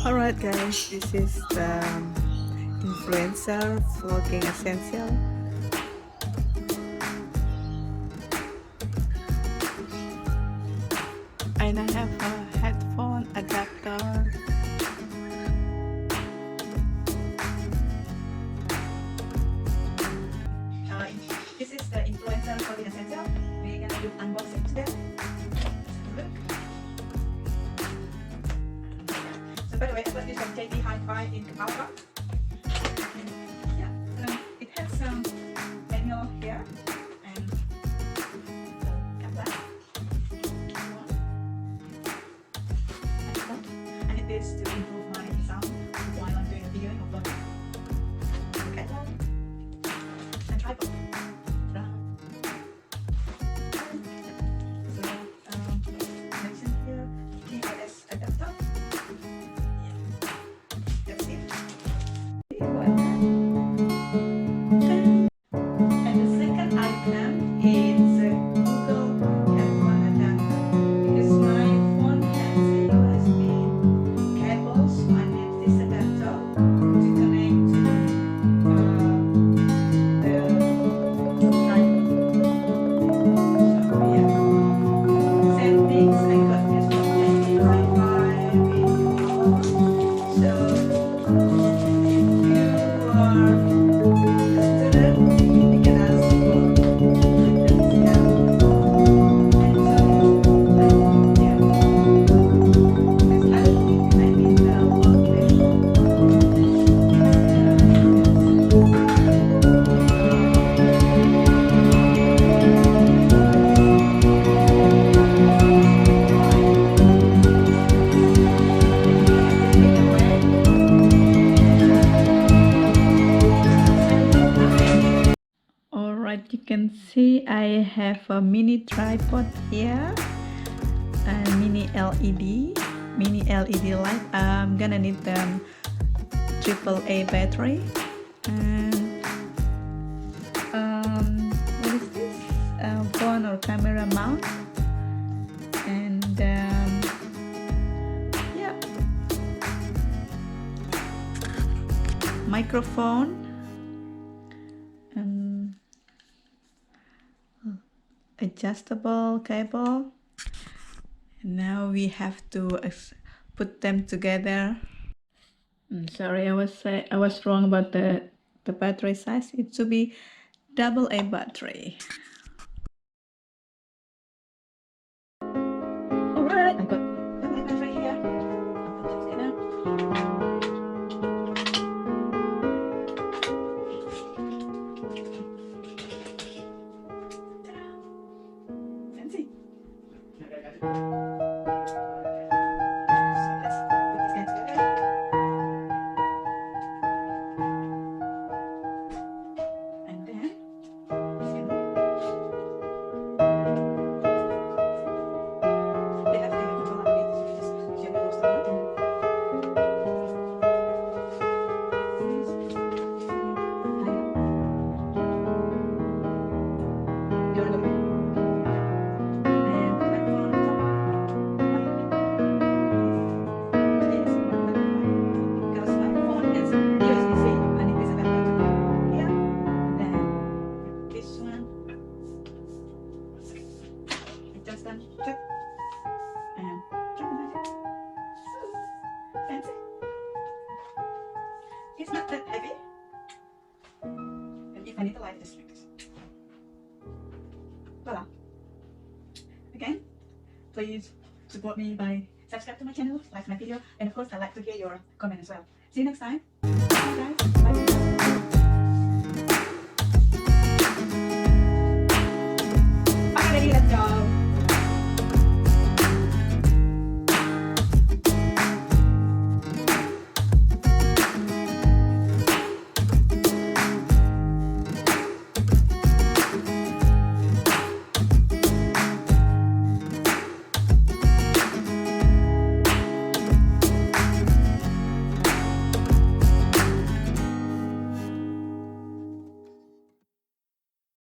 Alright guys, this is the influencer vlogging essential. And I have a headphone adapter. This is the influencer vlogging essential. We're gonna do unboxing today. Look. So by the way, I got this from JB Hi-Fi in Alpha. It has some manual here, and so got that. I need this to improve my sound while I'm doing a video of vlogging. Okay, and tripod. So mention here TRS adapter. That's it. And the second item is Google Headphone adapter, because my phone has a USB cable, so I need this adapter to connect to the tripod. So yeah, same things. I got this from JB Hi-Fi in Alpha. So if you are a student, you can ask for discount. And so yeah, because I need the workplace. Alright, you can see I have a mini tripod here, a mini LED light. I'm gonna need the AAA battery, and what is this? Phone or camera mount, and yeah, microphone, and adjustable cable. And now we have to put them together. Sorry, I was wrong about the battery size. It should be AA battery. Alright, I got AA battery here. I'll put it together. Ta-da! Fancy. So let's put this guy together. And then they have the control of it, so you just gently push the button. You're looking. And the microphone on top. Please, because my phone is USB-C. I need this adapter to go here. And then this one. Just done. Check. And drop it back. Fancy. It's not that heavy. And if I need a light, just like this. Voila. Again, please support me by subscribe to my channel, like my video, and of course I'd like to hear your comment as well. See you next time. Bye guys. Bye.